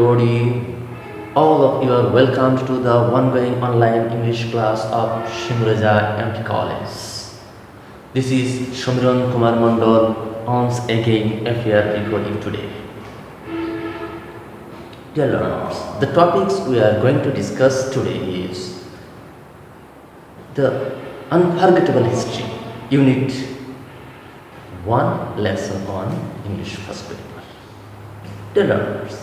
everybody. All of you are welcomed to the ongoing online English class of SHIMU-REZA MT College. This is Shamiran Kumar Mandal once again appear before you today. Dear learners, the topics we are going to discuss today is the Unforgettable History, Unit 1, Lesson 1, English First Paper. Dear learners,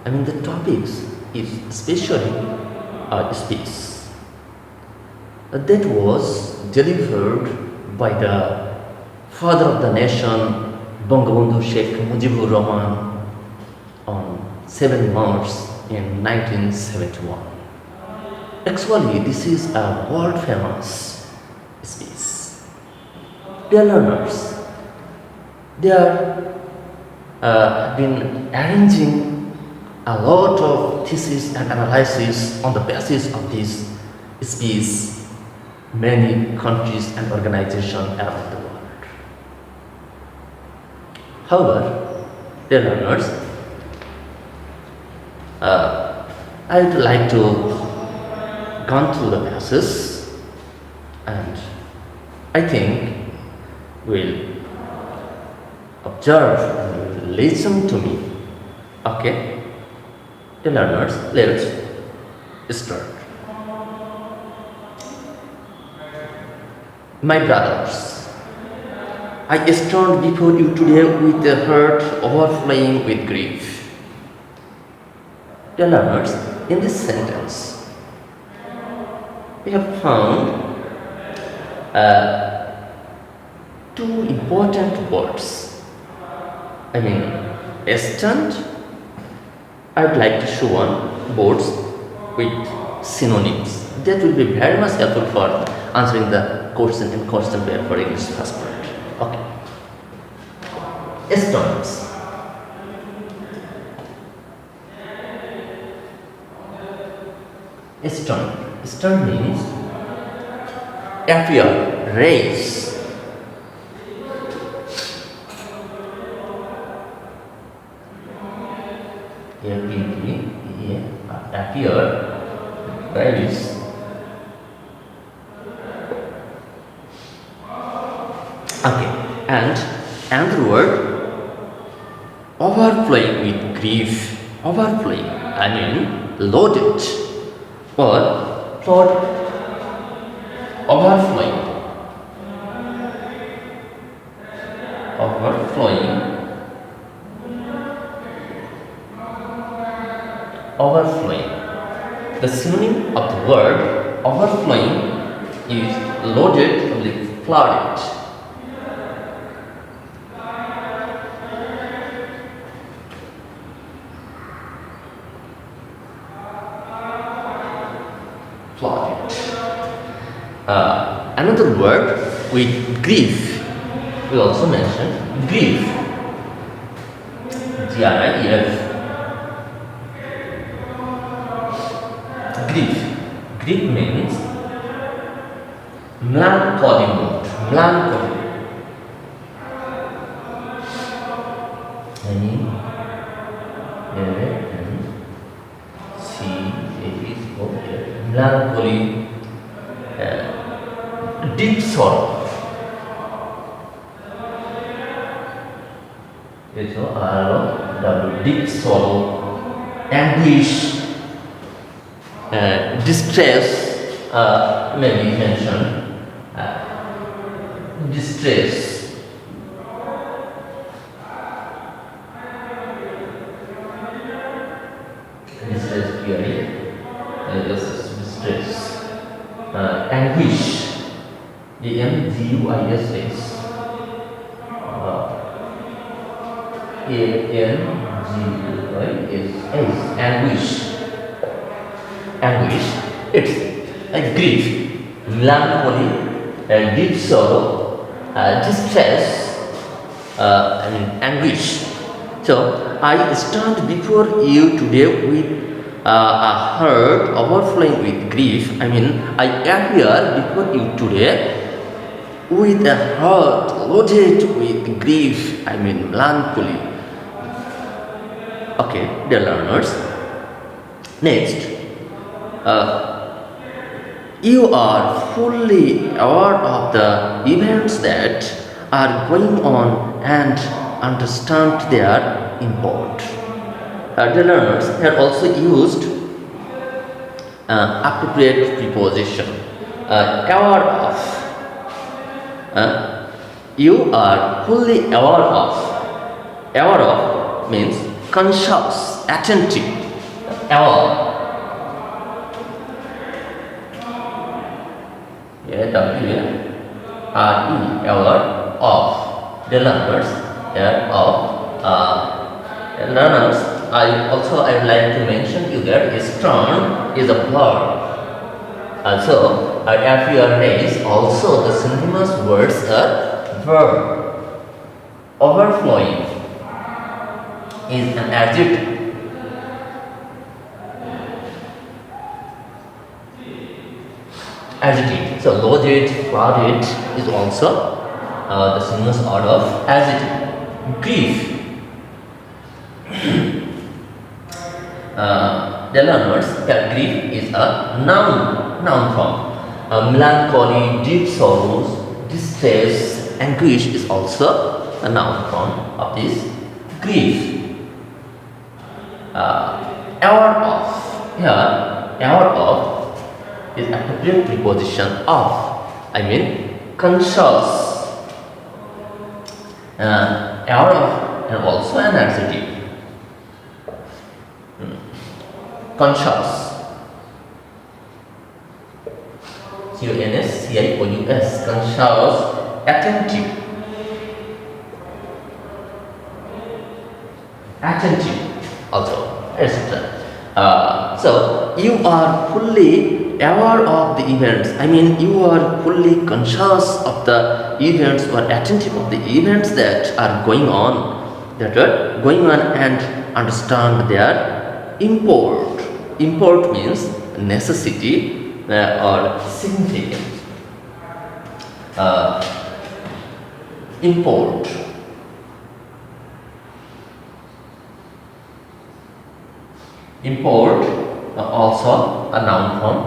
the topics is especially a speech that was delivered by the father of the nation, Bangabandhu Sheikh Mujibur Rahman, on 7 March in 1971. Actually, this is a world famous speech. Dear learners, there have been arranging a lot of thesis and analysis on the basis of this speech, many countries and organizations around the world. However, dear learners, I would like to go through the passage, and I think will observe and listen to me. Okay? Dear learners, let's start. My brothers, I stand before you today with a heart overflowing with grief. Dear learners, in this sentence, we have found two important words. Stand. I would like to show on boards with synonyms. That will be very much helpful for answering the question in question paper for English first part. Okay. Stones. Stone means appear, raise. Appear, rise. Okay, and another word, overflowing with grief. Overflowing, loaded or flood. Overflowing. The synonym of the word overflowing is loaded with flooded. Another word with grief. We also mentioned grief. G-R-I-E-F. Grief means melancholy mood. Melancholy. Melancholy. Deep sorrow. Deep sorrow, anguish, distress, maybe mention distress. Distress. Anguish. A-N-G-U-I-S-S. A-N-G-U-I-S-S. Anguish. It's a grief, melancholy, deep sorrow, distress, anguish. So I stand before you today with a heart overflowing with grief. I appear before you today with a heart loaded with grief, melancholy. Okay, dear learners. Next, you are fully aware of the events that are going on and understand their import. The learners have also used appropriate preposition. Aware of. You are fully aware of. Aware of means conscious, attentive, aware. A-W-R-E, aware of. The learners, of. Learners, I would like to mention you that strong is a verb. Also, if you are raised, also the synonymous words are verb. Overflowing is an adjective. Adjective. So loaded, flooded is also the synonymous word of adjective. Grief. The learners, grief is a noun form. Melancholy, deep sorrows, distress, anguish is also a noun form of this grief. Aware of. Here, aware of is appropriate preposition of. I mean conscious. Aware of and also an adjective. Conscious. C-O-N-S-C-I-O-U-S. Conscious. Attentive. Attentive also, etc. So you are fully aware of the events. I mean you are fully conscious of the events or attentive of the events that are going on and understand their import. Import means necessity or significance. Import. Import also a noun form.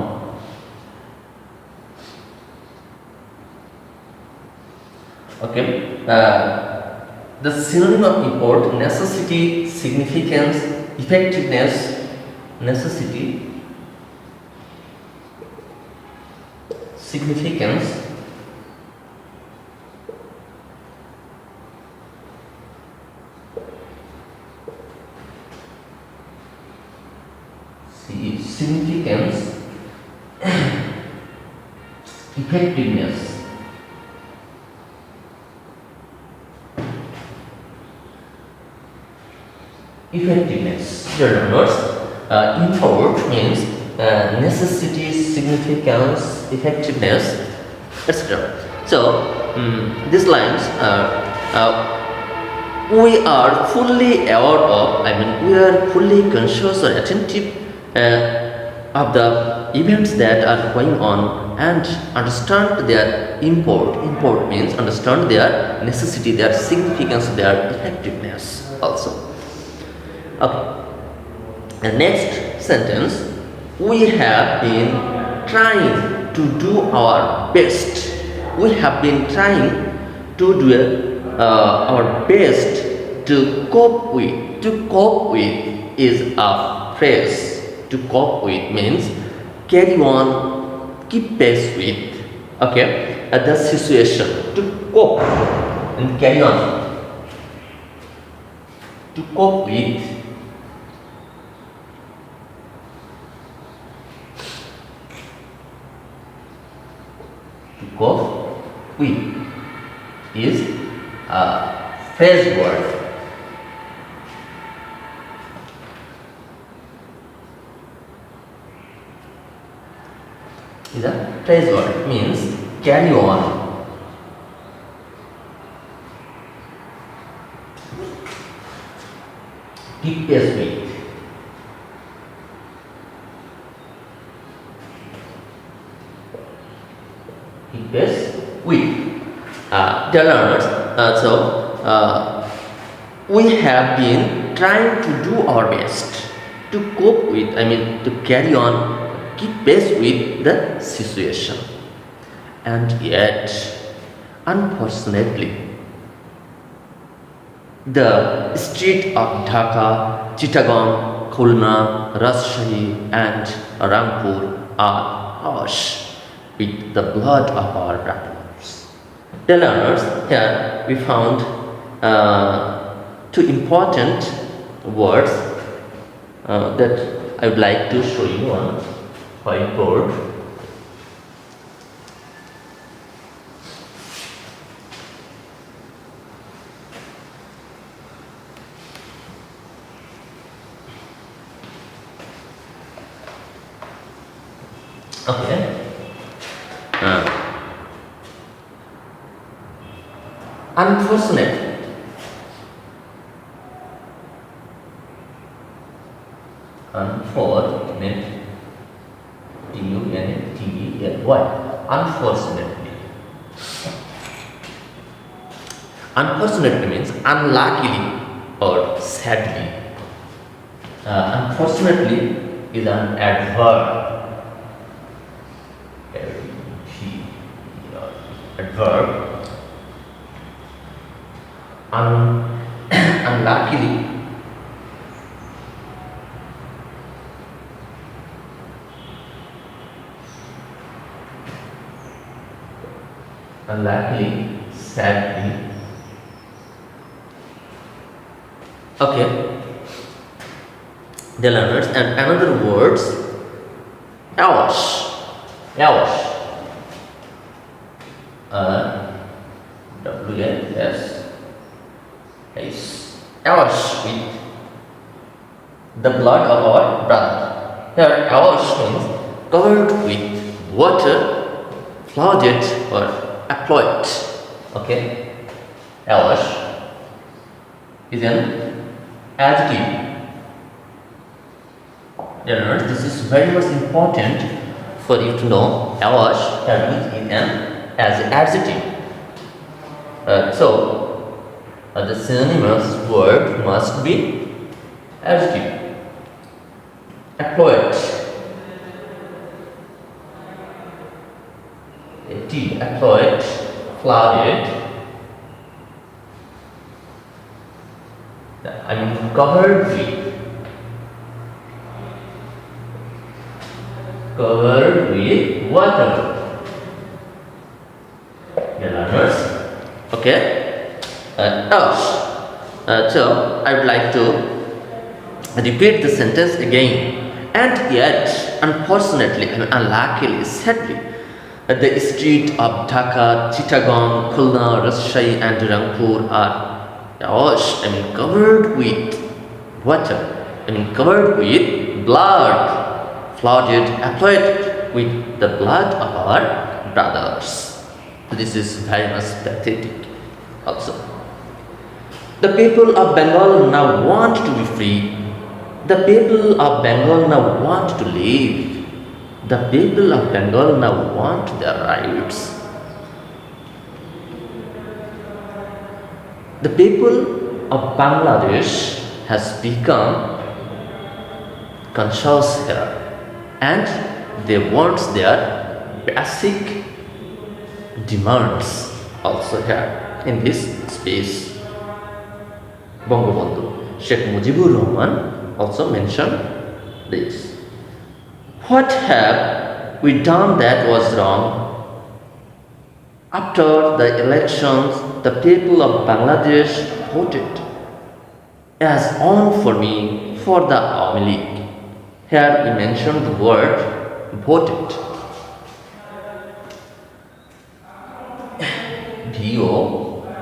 Okay. The synonym of import: necessity, significance, effectiveness. Necessity, significance, significance, effectiveness. Effectiveness. Import means necessity, significance, effectiveness, etc. So these lines we are fully aware of. I mean we are fully conscious or attentive of the events that are going on and understand their import. Import means understand their necessity, their significance, their effectiveness also. Okay. The next sentence: we have been trying to do our best. We have been trying to do our best to cope with. To cope with is a phrase. To cope with means carry on, keep pace with. Okay, the situation. To cope and carry on. To cope with. Cope with is a phrase word. Is a phrase word, means carry on. Keep pace with. Keep pace with. Dear learners, we have been trying to do our best to cope with, to carry on, keep pace with the situation. And yet, unfortunately, the streets of Dhaka, Chittagong, Khulna, Rajshahi, and Rangpur are awash with the blood of our brothers. Dear learners, here we found two important words that I would like to show you on whiteboard. Okay. Unfortunately, unfortunately. Unfortunately means unluckily or sadly. Unfortunately is an adverb. Adverb. Unluckily. Unluckily, sadly. Okay. The learners, and another words, awash. Awash. W-S-H. Awash with the blood of our brother. Here, awash means covered with water, flooded or applied. Okay, awash is an adjective. Learners, this is very much important for you to know. Awash is an adjective. So the synonymous word must be adjective. Applied. Applied, flooded. Covered with water. The learners. Okay. So I would like to repeat the sentence again. And yet, unfortunately and unluckily, sadly, the streets of Dhaka, Chittagong, Khulna, Rajshahi, and Rangpur are awash, covered with water, covered with blood, flooded, applied with the blood of our brothers. So this is very much pathetic also. The people of Bengal now want to be free. The people of Bengal now want to live. The people of Bengal now want their rights. The people of Bangladesh has become conscious here, and they want their basic demands also here in this space. Bangabandhu Sheikh Mujibur Rahman also mentioned this. What have we done that was wrong? After the elections, the people of Bangladesh voted as on for me for the Awami League. Here we mentioned the word voted. V-O-T-D.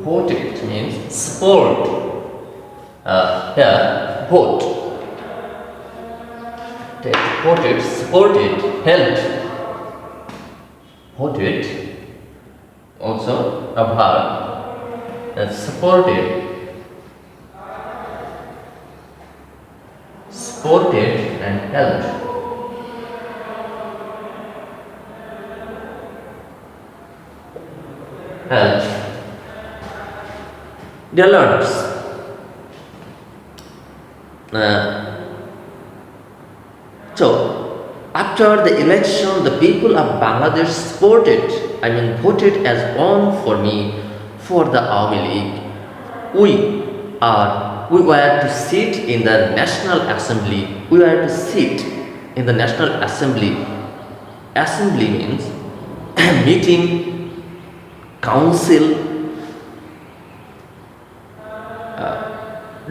Voted means support. Here, vote. Voted, supported, helped. Voted, also a verb. That's supported. Supported and helped. Helped. Dear learners, so after the election, the people of Bangladesh voted as one for me for the Army League. We were to sit in the National Assembly. We were to sit in the National Assembly. Assembly means meeting, council,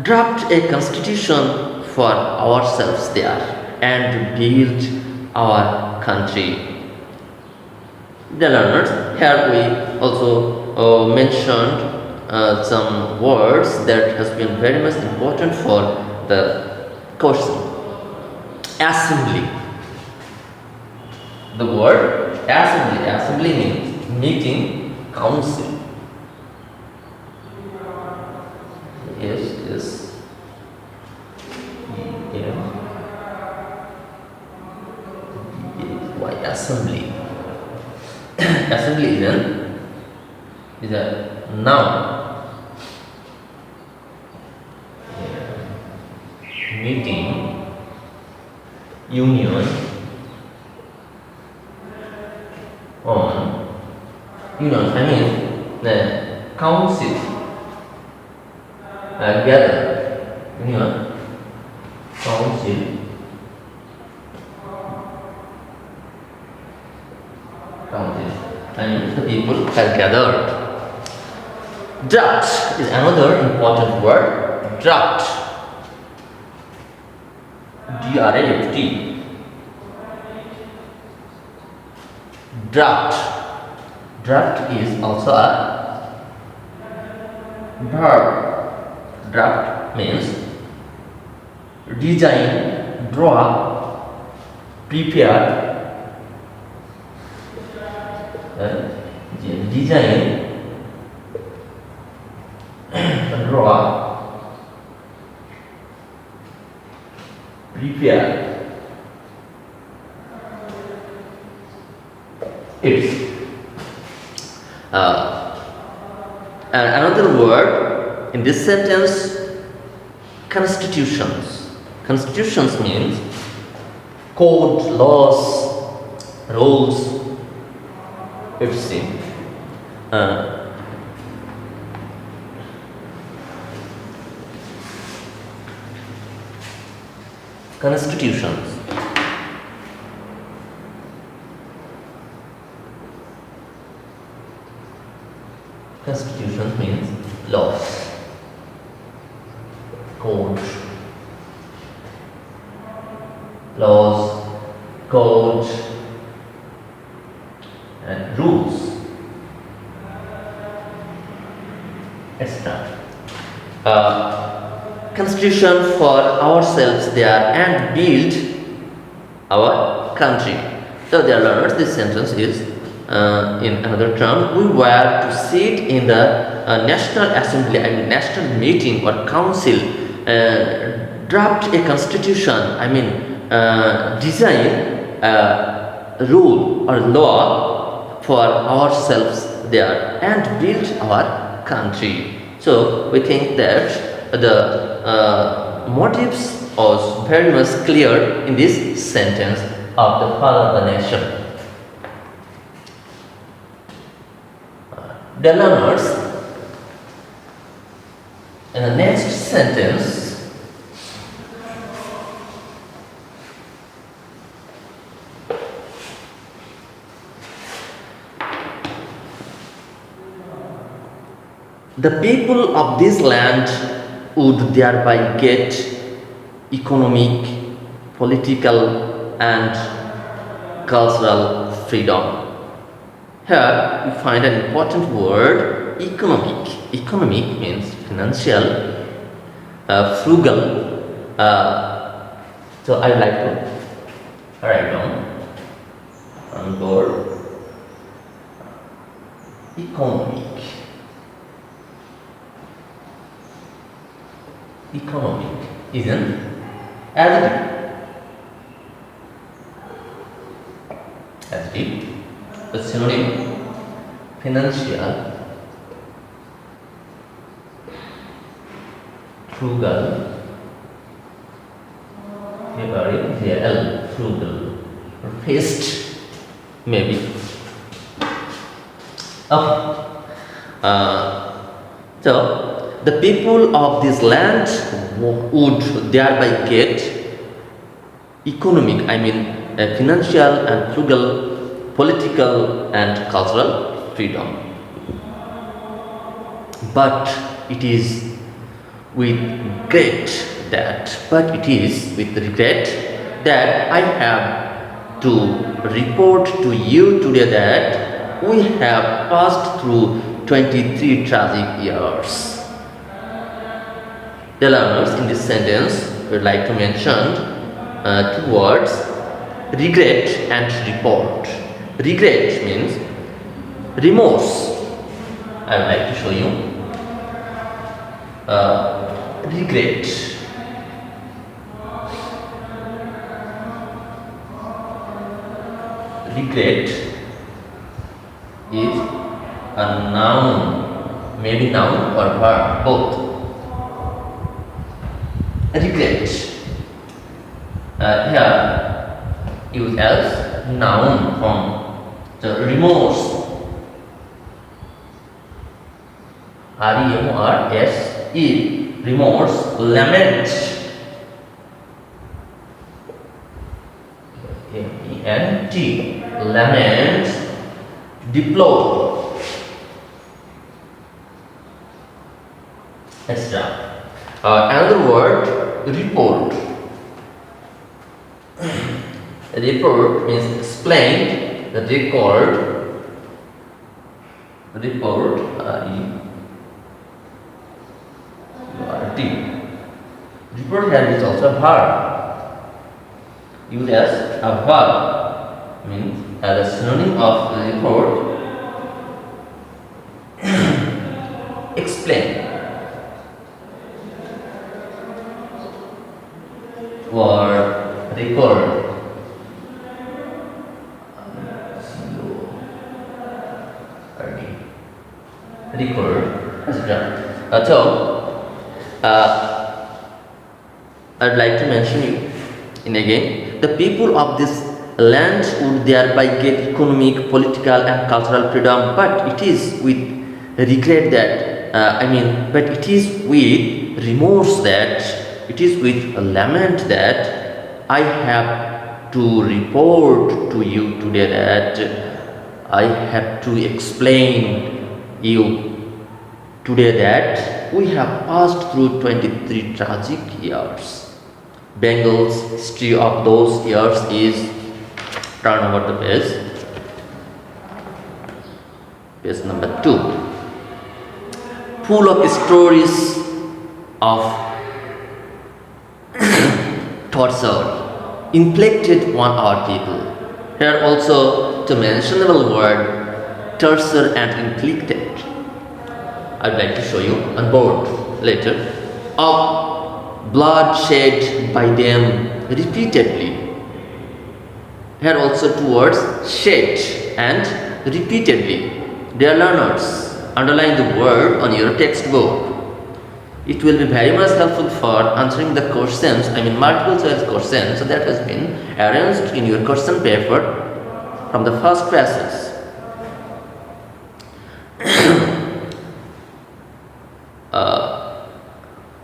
draft a constitution for ourselves there and build our country. The learners, here we also mentioned some words that has been very much important for the question. Assembly. The word assembly means meeting, council. Yes. Why assembly? Assembly is a noun. Meeting, union, the council, gather, council, the people have gathered. Draft is another important word. Draft. D-R-A-F-T. Draft. Draft is also a verb. Draft means design, draw, prepare, design, draw, prepare. It's and another word in this sentence, constitutions. Constitutions means code, laws, rules, everything. Constitutions. Constitution means laws, code, and rules, etc. Constitution for ourselves there and build our country. So, dear learners, this sentence is in another term, we were to sit in the National Assembly, national meeting or council, draft a constitution, design a rule or law for ourselves there and build our country. So we think that the motives are very much clear in this sentence of the father of the nation. The learners, in the next sentence, the people of this land would thereby get economic, political, and cultural freedom. Here we find an important word, economic. Economic means financial, frugal. So I would like to write down on board economic. Economic is an adjective. Adjective. The synonym financial, frugal, frugal, or fast, maybe. Okay. So the people of this land would thereby get economic, financial and frugal, political and cultural freedom. But it is with regret that I have to report to you today that we have passed through 23 tragic years. The learners in this sentence would like to mention two words: regret and report. Regret means remorse. I would like to show you. Regret. Regret is a noun, maybe noun or verb, both. Regret. Here used as noun form. So remorse. R-E-M-O-R-S-E. Remorse. Lament. L-E-N-T. Lament. Deplore. Etc. Another word, report. Report means explained, the record. Report, Report here is also a verb. Used as a verb, means as a synonym of report. Explain. Or record. Record. I'd like to mention you in again. The people of this land would thereby get economic, political, and cultural freedom, but it is with regret that but it is with remorse that it is with a lament that I have to report to you today that I have to explain you today that we have passed through 23 tragic years. Bengal's history of those years is, turn over the page number 2, full of stories of torture inflicted on our people. Here also the mentionable word torture and inflicted. I would like to show you on board later. Of blood shed by them repeatedly. Here also two words, shed and repeatedly. Dear learners, underline the word on your textbook. It will be very much helpful for answering the questions, multiple choice questions that has been arranged in your question paper from the first passage.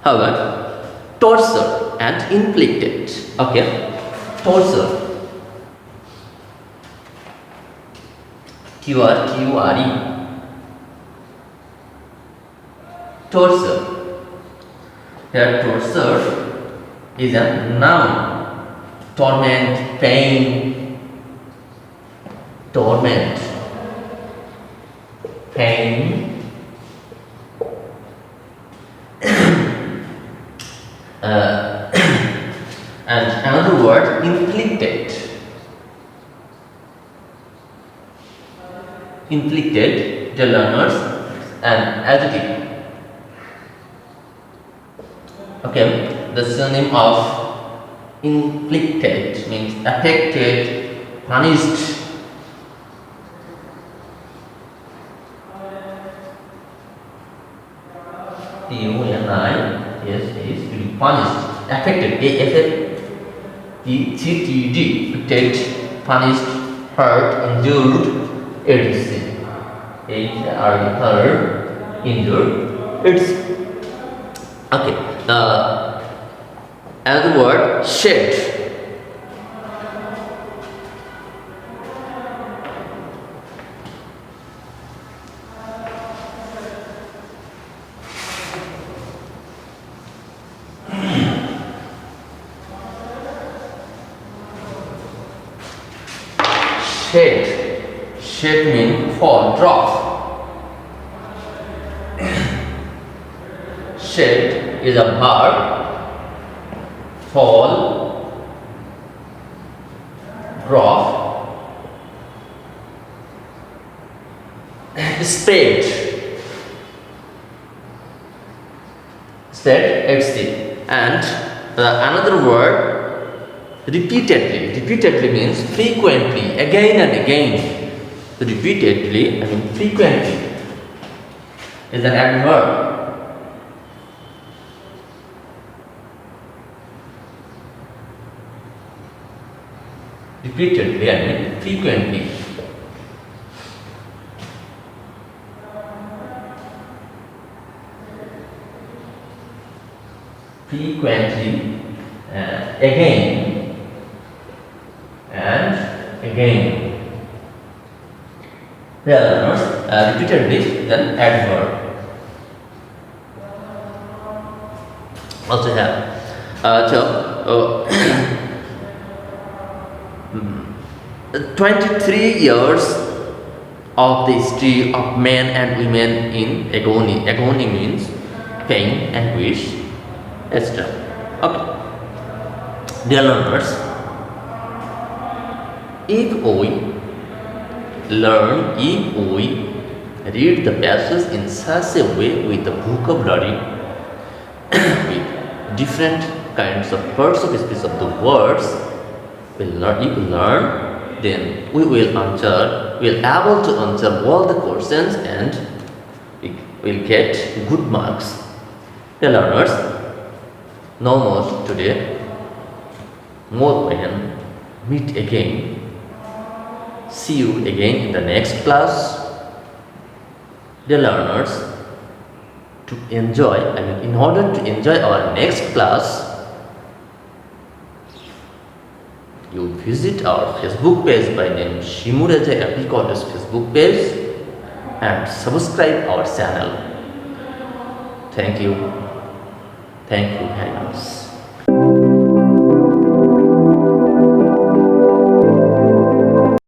However, torture and inflicted. Okay, torture. T-U-R-E. Torture. Here, torture is a noun. Torment, pain, torment, pain. And another word, inflicted. Inflicted, the learners, an adjective. Okay, the synonym of inflicted means affected, punished. T-U-N-I Yes, is to be punished. Affected. A-F-F-E-C-T-D. Affected, punished, hurt, injured, etc. Hurt, injured, etc. Okay. Another word, shed. Shed. Shed means fall, drop. Shed is a verb. Fall, drop, spread, and another word, repeatedly. Repeatedly means frequently, again and again. Repeatedly, I mean frequently, is an adverb. Repeatedly, I mean frequently. Frequently, again and again. Well, repeatedly is an adverb. Also have 23 years of the history of men and women in agony. Agony means pain, anguish, etc. Okay. Dear learners, if we read the passage in such a way with the vocabulary, with different kinds of parts of speech of the words, if we learn, then we will able to answer all the questions and we will get good marks. Dear learners, no more today. More when meet again. See you again in the next class. Dear learners, in order to enjoy our next class, you visit our Facebook page by name SHIMU-REZA AP College Facebook page and subscribe our channel. Thank you very much.